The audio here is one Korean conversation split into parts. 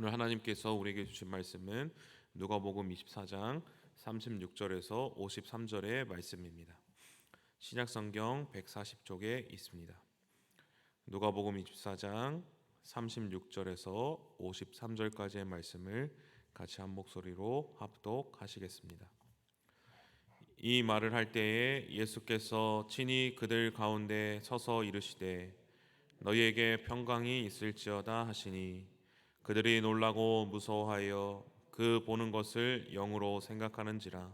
오늘 하나님께서 우리에게 주신 말씀은 누가복음 24장 36절에서 53절의 말씀입니다. 신약성경 140쪽에 있습니다. 누가복음 24장 36절에서 53절까지의 말씀을 같이 한 목소리로 합독하시겠습니다. 이 말을 할 때에 예수께서 친히 그들 가운데 서서 이르시되 너희에게 평강이 있을지어다 하시니 그들이 놀라고 무서워하여 그 보는 것을 영으로 생각하는지라.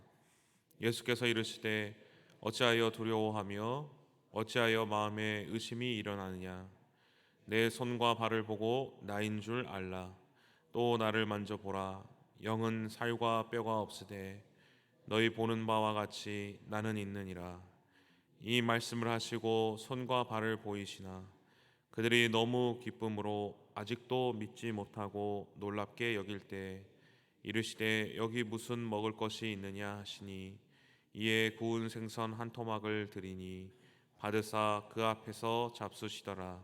예수께서 이르시되 어찌하여 두려워하며 어찌하여 마음에 의심이 일어나느냐. 내 손과 발을 보고 나인 줄 알라. 또 나를 만져보라. 영은 살과 뼈가 없으되 너희 보는 바와 같이 나는 있느니라. 이 말씀을 하시고 손과 발을 보이시나 그들이 너무 기쁨으로 아직도 믿지 못하고 놀랍게 여길 때 이르시되 여기 무슨 먹을 것이 있느냐 하시니 이에 구운 생선 한 토막을 드리니 받으사 그 앞에서 잡수시더라.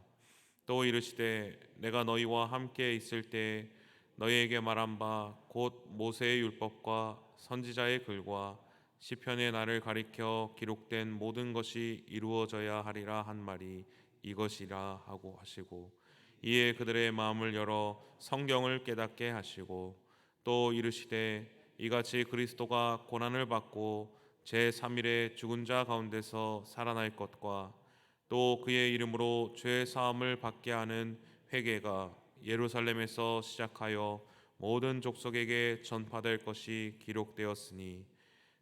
또 이르시되 내가 너희와 함께 있을 때 너희에게 말한 바 곧 모세의 율법과 선지자의 글과 시편의 나를 가리켜 기록된 모든 것이 이루어져야 하리라 한 말이 이것이라 하고 하시고 이에 그들의 마음을 열어 성경을 깨닫게 하시고 또 이르시되 이같이 그리스도가 고난을 받고 제3일에 죽은 자 가운데서 살아날 것과 또 그의 이름으로 죄 사함을 받게 하는 회개가 예루살렘에서 시작하여 모든 족속에게 전파될 것이 기록되었으니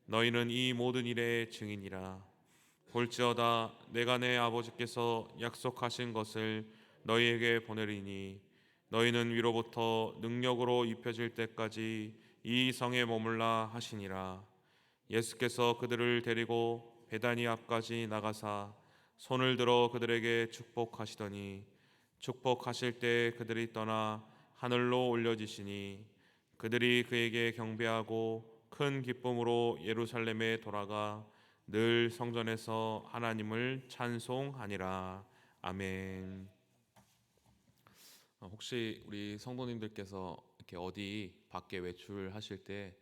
너희는 이 모든 일의 증인이라. 볼지어다 내가 내 아버지께서 약속하신 것을 너희에게 보내리니 너희는 위로부터 능력으로 입혀질 때까지 이 성에 머물라 하시니라. 예수께서 그들을 데리고 베다니 앞까지 나가사 손을 들어 그들에게 축복하시더니 축복하실 때 그들이 떠나 하늘로 올려지시니 그들이 그에게 경배하고 큰 기쁨으로 예루살렘에 돌아가 늘 성전에서 하나님을 찬송하니라. 아멘. 혹시 우리 성도님들께서 이렇게 어디 밖에 외출하실 때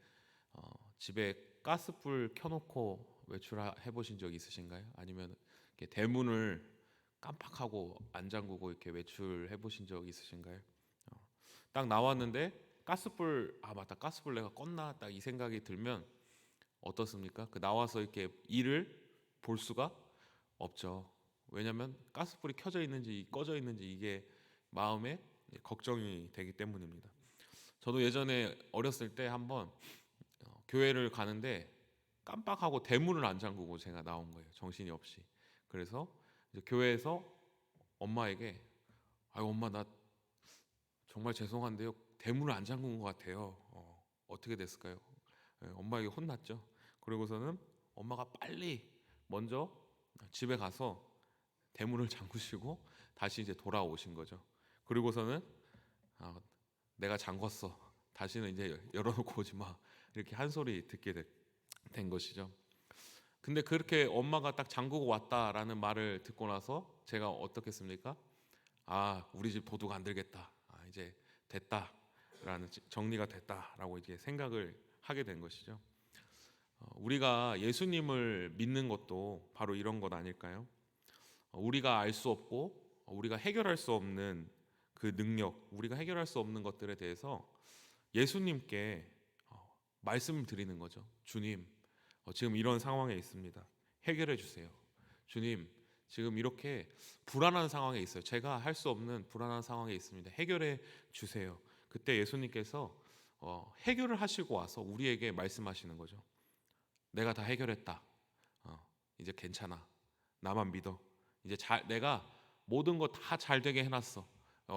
집에 가스불 켜놓고 외출해 보신 적 있으신가요? 아니면 이렇게 대문을 깜빡하고 안 잠그고 이렇게 외출해 보신 적 있으신가요? 딱 나왔는데 가스불 맞다, 가스불 내가 껐나 딱 이 생각이 들면 어떻습니까? 그 나와서 이렇게 일을 볼 수가 없죠. 왜냐하면 가스불이 켜져 있는지 꺼져 있는지 이게 마음에 걱정이 되기 때문입니다. 저도 예전에 어렸을 때 한번 교회를 가는데 깜빡하고 대문을 안 잠그고 제가 나온 거예요. 정신이 없이. 그래서 이제 교회에서 엄마에게 아유 엄마 나 정말 죄송한데요. 대문을 안 잠근 것 같아요. 어떻게 됐을까요? 엄마에게 혼났죠. 그리고서는 엄마가 빨리 먼저 집에 가서 대문을 잠그시고 다시 이제 돌아오신 거죠. 그리고서는 내가 잠궜어. 다시는 이제 열어놓고 오지 마. 이렇게 한 소리 듣게 된 것이죠. 근데 그렇게 엄마가 딱 잠그고 왔다라는 말을 듣고 나서 제가 어떻겠습니까? 우리 집 도둑 안 들겠다. 이제 됐다라는 정리가 됐다라고 이제 생각을 하게 된 것이죠. 우리가 예수님을 믿는 것도 바로 이런 것 아닐까요? 우리가 알 수 없고 우리가 해결할 수 없는 그 능력, 우리가 해결할 수 없는 것들에 대해서 예수님께 말씀을 드리는 거죠. 주님, 지금 이런 상황에 있습니다. 해결해 주세요. 주님, 지금 이렇게 불안한 상황에 있어요. 제가 할 수 없는 불안한 상황에 있습니다. 해결해 주세요. 그때 예수님께서 해결을 하시고 와서 우리에게 말씀하시는 거죠. 내가 다 해결했다. 이제 괜찮아. 나만 믿어. 이제 내가 모든 거 다 잘 되게 해놨어.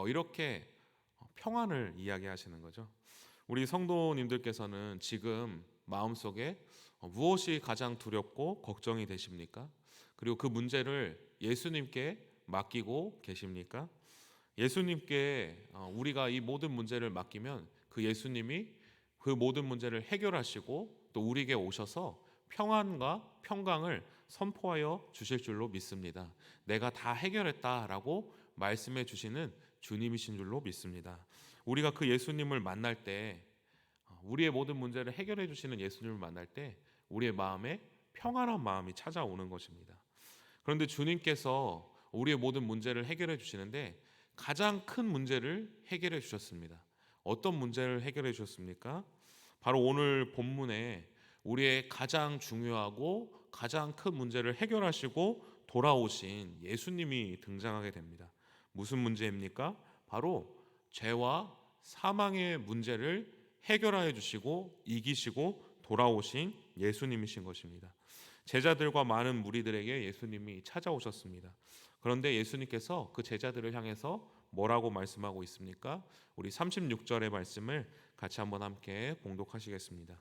이렇게 평안을 이야기하시는 거죠. 우리 성도님들께서는 지금 마음속에 무엇이 가장 두렵고 걱정이 되십니까? 그리고 그 문제를 예수님께 맡기고 계십니까? 예수님께 우리가 이 모든 문제를 맡기면 그 예수님이 그 모든 문제를 해결하시고 또 우리에게 오셔서 평안과 평강을 선포하여 주실 줄로 믿습니다. 내가 다 해결했다라고 말씀해 주시는 주님이신 줄로 믿습니다. 우리가 그 예수님을 만날 때, 우리의 모든 문제를 해결해 주시는 예수님을 만날 때 우리의 마음에 평안한 마음이 찾아오는 것입니다. 그런데 주님께서 우리의 모든 문제를 해결해 주시는데 가장 큰 문제를 해결해 주셨습니다. 어떤 문제를 해결해 주셨습니까? 바로 오늘 본문에 우리의 가장 중요하고 가장 큰 문제를 해결하시고 돌아오신 예수님이 등장하게 됩니다. 무슨 문제입니까? 바로 죄와 사망의 문제를 해결하여 주시고 이기시고 돌아오신 예수님이신 것입니다. 제자들과 많은 무리들에게 예수님이 찾아오셨습니다. 그런데 예수님께서 그 제자들을 향해서 뭐라고 말씀하고 있습니까? 우리 36절의 말씀을 같이 한번 함께 봉독하시겠습니다.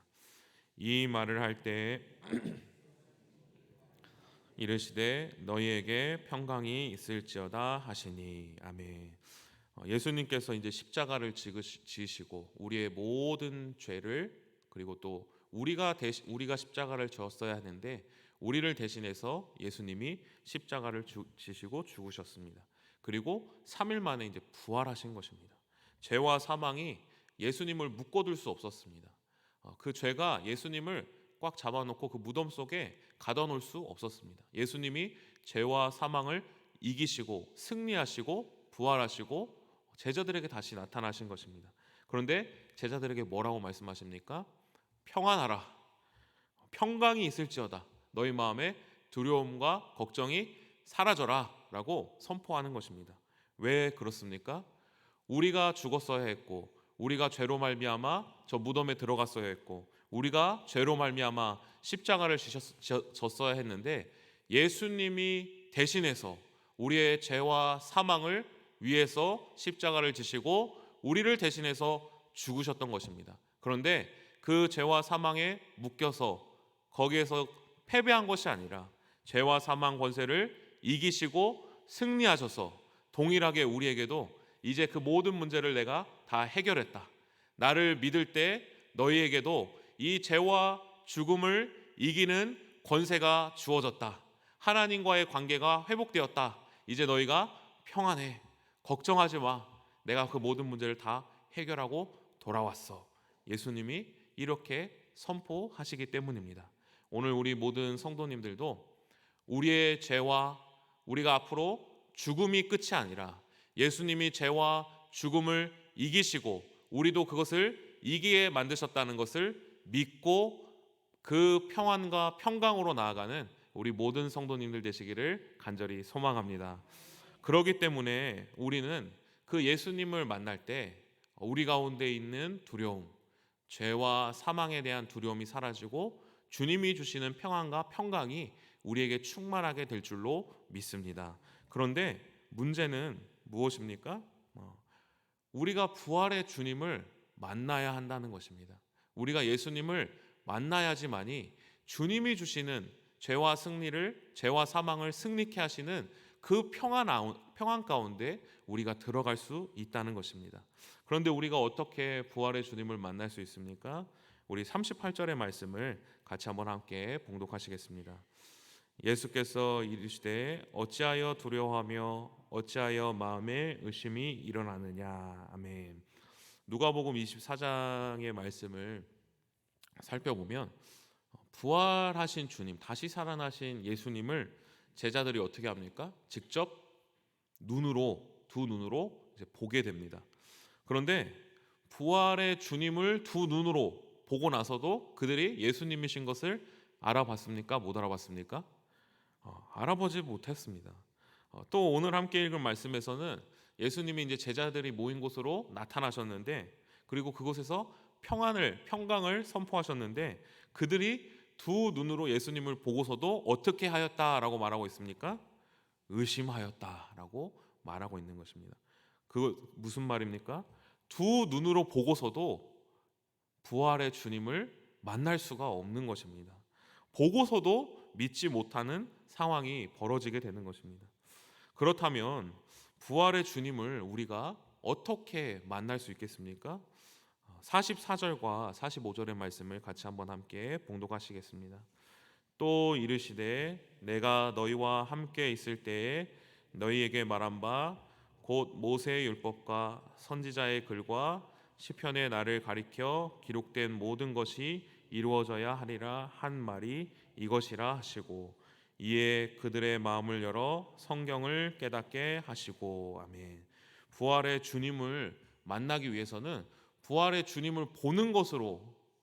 이 말을 할 때 이르시되 너희에게 평강이 있을지어다 하시니. 아멘. 예수님께서 이제 십자가를 지으시고 우리의 모든 죄를, 그리고 또 우리가 십자가를 졌어야 하는데 우리를 대신해서 예수님이 십자가를 지시고 죽으셨습니다. 그리고 3일 만에 이제 부활하신 것입니다. 죄와 사망이 예수님을 묶어둘 수 없었습니다. 그 죄가 예수님을 꽉 잡아놓고 그 무덤 속에 가둬놓을 수 없었습니다. 예수님이 죄와 사망을 이기시고 승리하시고 부활하시고 제자들에게 다시 나타나신 것입니다. 그런데 제자들에게 뭐라고 말씀하십니까? 평안하라, 평강이 있을지어다, 너희 마음에 두려움과 걱정이 사라져라 라고 선포하는 것입니다. 왜 그렇습니까? 우리가 죽었어야 했고, 우리가 죄로 말미암아 저 무덤에 들어갔어야 했고, 우리가 죄로 말미암아 십자가를 졌어야 했는데 예수님이 대신해서 우리의 죄와 사망을 위해서 십자가를 지시고 우리를 대신해서 죽으셨던 것입니다. 그런데 그 죄와 사망에 묶여서 거기에서 패배한 것이 아니라 죄와 사망 권세를 이기시고 승리하셔서 동일하게 우리에게도 이제 그 모든 문제를 내가 다 해결했다, 나를 믿을 때 너희에게도 이 죄와 죽음을 이기는 권세가 주어졌다, 하나님과의 관계가 회복되었다, 이제 너희가 평안해, 걱정하지 마, 내가 그 모든 문제를 다 해결하고 돌아왔어. 예수님이 이렇게 선포하시기 때문입니다. 오늘 우리 모든 성도님들도 우리의 죄와 우리가 앞으로 죽음이 끝이 아니라 예수님이 죄와 죽음을 이기시고 우리도 그것을 이기게 만드셨다는 것을 믿고 그 평안과 평강으로 나아가는 우리 모든 성도님들 되시기를 간절히 소망합니다. 그렇기 때문에 우리는 그 예수님을 만날 때 우리 가운데 있는 두려움, 죄와 사망에 대한 두려움이 사라지고 주님이 주시는 평안과 평강이 우리에게 충만하게 될 줄로 믿습니다. 그런데 문제는 무엇입니까? 우리가 부활의 주님을 만나야 한다는 것입니다. 우리가 예수님을 만나야지만이 주님이 주시는 죄와 사망을 승리케 하시는 그 평안 가운데 우리가 들어갈 수 있다는 것입니다. 그런데 우리가 어떻게 부활의 주님을 만날 수 있습니까? 우리 38절의 말씀을 같이 한번 함께 봉독하시겠습니다. 예수께서 이르시되 어찌하여 두려워하며 어찌하여 마음에 의심이 일어나느냐. 아멘. 누가복음 24장의 말씀을 살펴보면 부활하신 주님, 다시 살아나신 예수님을 제자들이 어떻게 합니까? 직접 두 눈으로 이제 보게 됩니다. 그런데 부활의 주님을 두 눈으로 보고 나서도 그들이 예수님이신 것을 알아봤습니까? 못 알아봤습니까? 알아보지 못했습니다. 또 오늘 함께 읽은 말씀에서는 예수님이 이제 제자들이 모인 곳으로 나타나셨는데, 그리고 그곳에서 평강을 선포하셨는데 그들이 두 눈으로 예수님을 보고서도 어떻게 하였다라고 말하고 있습니까? 의심하였다라고 말하고 있는 것입니다. 그거 무슨 말입니까? 두 눈으로 보고서도 부활의 주님을 만날 수가 없는 것입니다. 보고서도 믿지 못하는 상황이 벌어지게 되는 것입니다. 그렇다면 부활의 주님을 우리가 어떻게 만날 수 있겠습니까? 44절과 45절의 말씀을 같이 한번 함께 봉독하시겠습니다. 또 이르시되 내가 너희와 함께 있을 때에 너희에게 말한 바 곧 모세의 율법과 선지자의 글과 시편의 나를 가리켜 기록된 모든 것이 이루어져야 하리라 한 말이 이것이라 하시고 이에 그들의 마음을 열어 성경을 깨닫게 하시고. 아멘. 부활의 주님을 만나기 위해서는 부활의 주님을 보는 것으로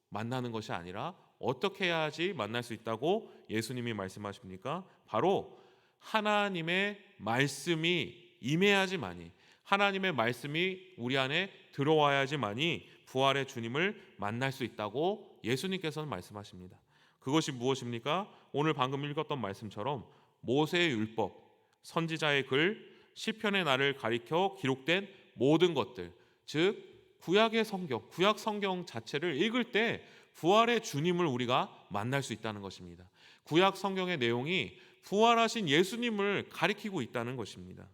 만나는 것이 아니라 어떻게 해야지 만날 수 있다고 예수님이 말씀하십니까? 바로 하나님의 말씀이 임해야지만이, 하나님의 말씀이 우리 안에 들어와야지만이 부활의 주님을 만날 수 있다고 예수님께서는 말씀하십니다. 그것이 무엇입니까? 오늘 방금 읽었던 말씀처럼 모세의 율법, 선지자의 글, 시편의 나를 가리켜 기록된 모든 것들, 즉 구약의 성경, 구약 성경 자체를 읽을 때 부활의 주님을 우리가 만날 수 있다는 것입니다. 구약 성경의 내용이 부활하신 예수님을 가리키고 있다는 것입니다.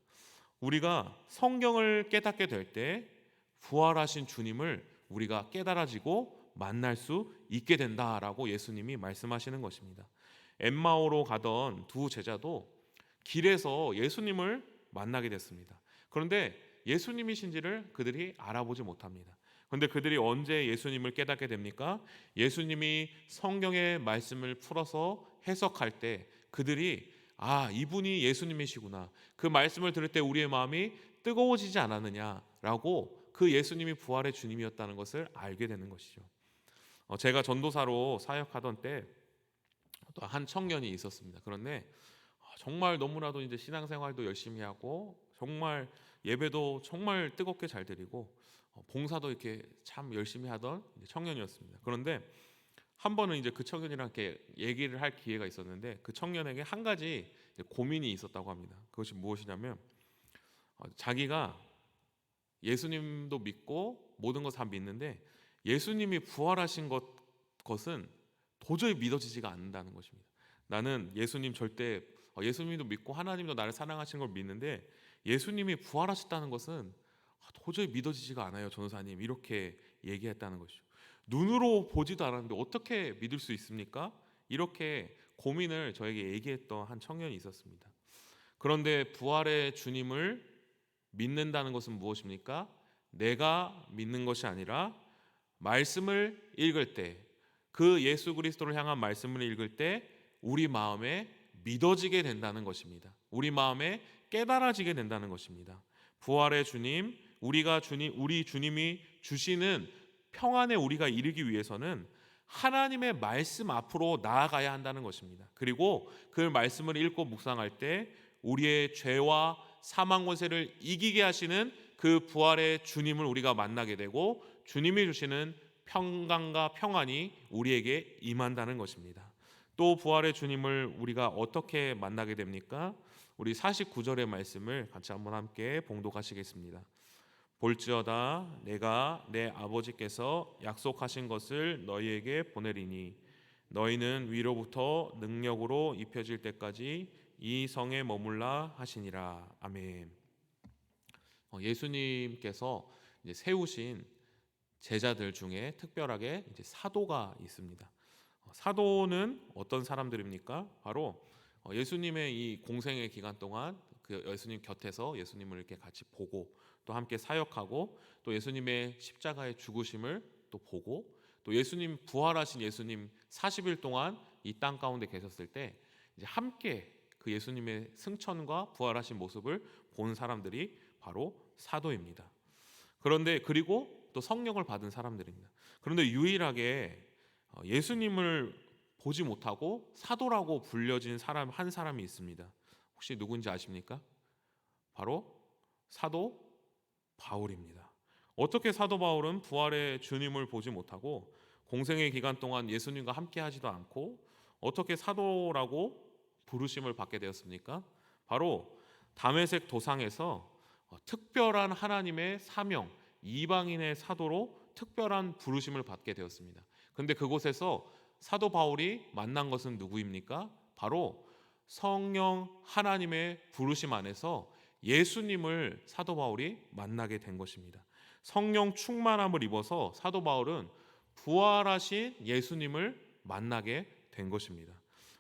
우리가 성경을 깨닫게 될 때 부활하신 주님을 우리가 깨달아지고 만날 수 있게 된다라고 예수님이 말씀하시는 것입니다. 엠마오로 가던 두 제자도 길에서 예수님을 만나게 됐습니다. 그런데 예수님이신지를 그들이 알아보지 못합니다. 그런데 그들이 언제 예수님을 깨닫게 됩니까? 예수님이 성경의 말씀을 풀어서 해석할 때 그들이 이분이 예수님이시구나, 그 말씀을 들을 때 우리의 마음이 뜨거워지지 않았느냐라고 그 예수님이 부활의 주님이었다는 것을 알게 되는 것이죠. 제가 전도사로 사역하던 때 한 청년이 있었습니다. 그런데 정말 너무나도 이제 신앙생활도 열심히 하고 정말 예배도 정말 뜨겁게 잘 드리고 봉사도 이렇게 참 열심히 하던 청년이었습니다. 그런데 한 번은 이제 그 청년이랑 이렇게 얘기를 할 기회가 있었는데 그 청년에게 한 가지 고민이 있었다고 합니다. 그것이 무엇이냐면 자기가 예수님도 믿고 모든 것 다 믿는데 예수님이 부활하신 것은 도저히 믿어지지가 않는다는 것입니다. 나는 예수님 절대 예수님도 믿고 하나님도 나를 사랑하시는 걸 믿는데 예수님이 부활하셨다는 것은 도저히 믿어지지가 않아요, 전도사님. 이렇게 얘기했다는 것이죠. 눈으로 보지도 않았는데 어떻게 믿을 수 있습니까? 이렇게 고민을 저에게 얘기했던 한 청년이 있었습니다. 그런데 부활의 주님을 믿는다는 것은 무엇입니까? 내가 믿는 것이 아니라 말씀을 읽을 때, 그 예수 그리스도를 향한 말씀을 읽을 때 우리 마음에 믿어지게 된다는 것입니다. 우리 마음에 깨달아지게 된다는 것입니다. 부활의 주님, 우리 주님이 주시는 평안에 우리가 이르기 위해서는 하나님의 말씀 앞으로 나아가야 한다는 것입니다. 그리고 그 말씀을 읽고 묵상할 때 우리의 죄와 사망 권세를 이기게 하시는 그 부활의 주님을 우리가 만나게 되고 주님이 주시는 평강과 평안이 우리에게 임한다는 것입니다. 또 부활의 주님을 우리가 어떻게 만나게 됩니까? 우리 49절의 말씀을 같이 한번 함께 봉독하시겠습니다. 볼지어다 내가 내 아버지께서 약속하신 것을 너희에게 보내리니 너희는 위로부터 능력으로 입혀질 때까지 이 성에 머물라 하시니라. 아멘. 예수님께서 이제 세우신 제자들 중에 특별하게 이제 사도가 있습니다. 사도는 어떤 사람들입니까? 바로 예수님의 이 공생의 기간 동안 그 예수님 곁에서 예수님을 이렇게 같이 보고 또 함께 사역하고 또 예수님의 십자가의 죽으심을 또 보고 또 예수님 부활하신 예수님 40일 동안 이 땅 가운데 계셨을 때 이제 함께 그 예수님의 승천과 부활하신 모습을 본 사람들이 바로 사도입니다. 그런데 그리고 또 성령을 받은 사람들입니다. 그런데 유일하게 예수님을 보지 못하고 사도라고 불려진 사람 한 사람이 있습니다. 혹시 누군지 아십니까? 바로 사도 바울입니다. 어떻게 사도 바울은 부활의 주님을 보지 못하고 공생의 기간 동안 예수님과 함께 하지도 않고 어떻게 사도라고 부르심을 받게 되었습니까? 바로 다메섹 도상에서 특별한 하나님의 사명, 이방인의 사도로 특별한 부르심을 받게 되었습니다. 그런데 그곳에서 사도 바울이 만난 것은 누구입니까? 바로 성령 하나님의 부르심 안에서 예수님을 사도 바울이 만나게 된 것입니다. 성령 충만함을 입어서 사도 바울은 부활하신 예수님을 만나게 된 것입니다.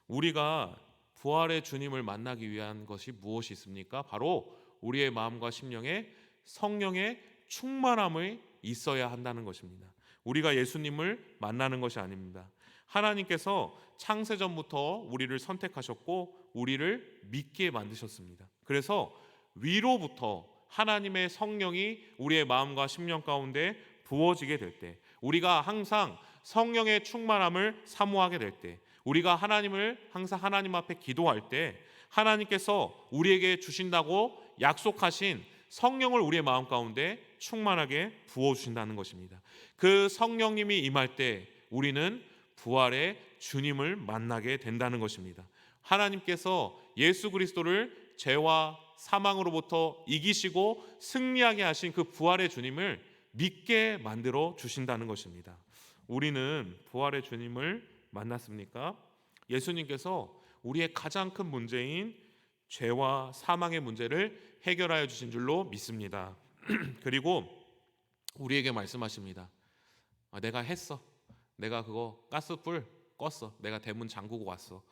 우리가 부활의 주님을 만나기 위한 것이 무엇이 있습니까? 바로 우리의 마음과 심령에 성령의 충만함이 있어야 한다는 것입니다. 우리가 예수님을 만나는 것이 아닙니다. 하나님께서 창세전부터 우리를 선택하셨고 우리를 믿게 만드셨습니다. 그래서 위로부터 하나님의 성령이 우리의 마음과 심령 가운데 부어지게 될 때, 우리가 항상 성령의 충만함을 사모하게 될 때, 우리가 하나님을 항상 하나님 앞에 기도할 때 하나님께서 우리에게 주신다고 약속하신 성령을 우리의 마음 가운데 충만하게 부어주신다는 것입니다. 그 성령님이 임할 때 우리는 부활의 주님을 만나게 된다는 것입니다. 하나님께서 예수 그리스도를 죄와 사망으로부터 이기시고 승리하게 하신 그 부활의 주님을 믿게 만들어 주신다는 것입니다. 우리는 부활의 주님을 만났습니까? 예수님께서 우리의 가장 큰 문제인 죄와 사망의 문제를 해결하여 주신 줄로 믿습니다. 그리고 우리에게 말씀하십니다. 내가 했어. 내가 그거 가스불 껐어. 내가 대문 잠그고 왔어.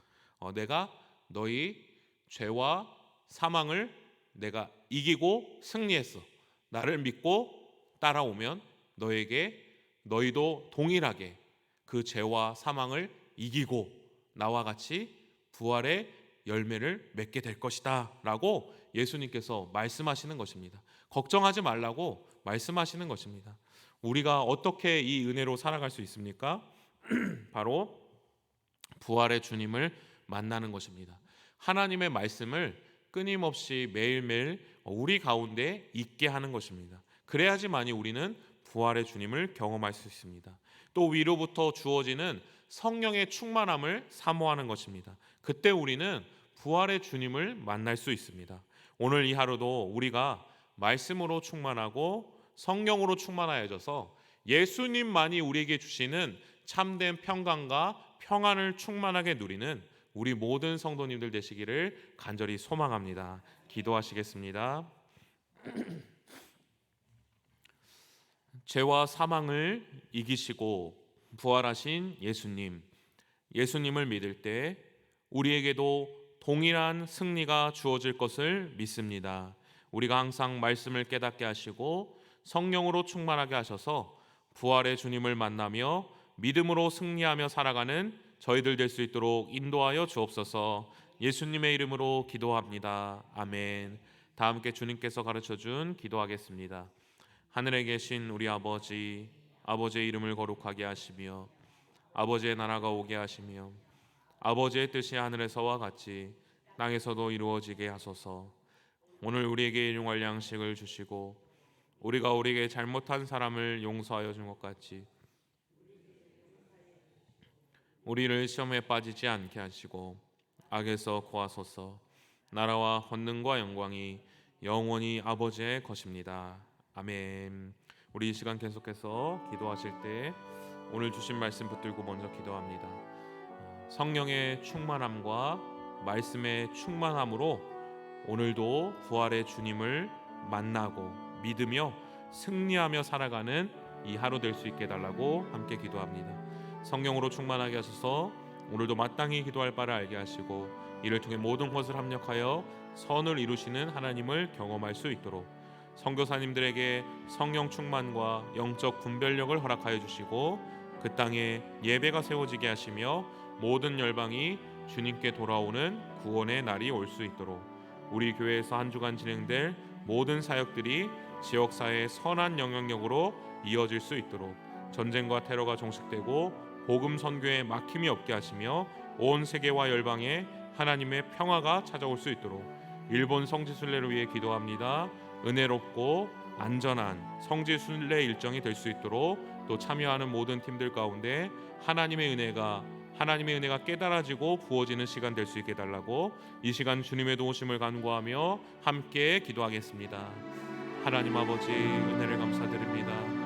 내가 너희 죄와 사망을 내가 이기고 승리했어. 나를 믿고 따라오면 너희도 동일하게 그 죄와 사망을 이기고 나와 같이 부활의 열매를 맺게 될 것이다 라고 예수님께서 말씀하시는 것입니다. 걱정하지 말라고 말씀하시는 것입니다. 우리가 어떻게 이 은혜로 살아갈 수 있습니까? 바로 부활의 주님을 만나는 것입니다. 하나님의 말씀을 끊임없이 매일매일 우리 가운데 있게 하는 것입니다. 그래야지만이 우리는 부활의 주님을 경험할 수 있습니다. 또 위로부터 주어지는 성령의 충만함을 사모하는 것입니다. 그때 우리는 부활의 주님을 만날 수 있습니다. 오늘 이 하루도 우리가 말씀으로 충만하고 성령으로 충만하여져서 예수님만이 우리에게 주시는 참된 평강과 평안을 충만하게 누리는 우리 모든 성도님들 되시기를 간절히 소망합니다. 기도하시겠습니다. 죄와 사망을 이기시고 부활하신 예수님을 믿을 때 우리에게도 동일한 승리가 주어질 것을 믿습니다. 우리가 항상 말씀을 깨닫게 하시고 성령으로 충만하게 하셔서 부활의 주님을 만나며 믿음으로 승리하며 살아가는 저희들 될 수 있도록 인도하여 주옵소서. 예수님의 이름으로 기도합니다. 아멘. 다 함께 주님께서 가르쳐준 기도하겠습니다. 하늘에 계신 우리 아버지, 아버지의 이름을 거룩하게 하시며 아버지의 나라가 오게 하시며 아버지의 뜻이 하늘에서와 같이 땅에서도 이루어지게 하소서. 오늘 우리에게 일용할 양식을 주시고 우리가 우리에게 잘못한 사람을 용서하여 준 것 같이 우리를 시험에 빠지지 않게 하시고 악에서 구하소서. 나라와 권능과 영광이 영원히 아버지의 것입니다. 아멘. 우리 이 시간 계속해서 기도하실 때 오늘 주신 말씀 붙들고 먼저 기도합니다. 성령의 충만함과 말씀의 충만함으로 오늘도 부활의 주님을 만나고 믿으며 승리하며 살아가는 이 하루 될 수 있게 해달라고 함께 기도합니다. 성령으로 충만하게 하셔서 오늘도 마땅히 기도할 바를 알게 하시고 이를 통해 모든 것을 합력하여 선을 이루시는 하나님을 경험할 수 있도록 선교사님들에게 성령 충만과 영적 분별력을 허락하여 주시고 그 땅에 예배가 세워지게 하시며 모든 열방이 주님께 돌아오는 구원의 날이 올 수 있도록 우리 교회에서 한 주간 진행될 모든 사역들이 지역사회의 선한 영향력으로 이어질 수 있도록 전쟁과 테러가 종식되고 복음 선교에 막힘이 없게 하시며 온 세계와 열방에 하나님의 평화가 찾아올 수 있도록 일본 성지 순례를 위해 기도합니다. 은혜롭고 안전한 성지 순례 일정이 될 수 있도록 또 참여하는 모든 팀들 가운데 하나님의 은혜가 깨달아지고 부어지는 시간 될 수 있게 해달라고 이 시간 주님의 도우심을 간구하며 함께 기도하겠습니다. 하나님 아버지 은혜를 감사드립니다.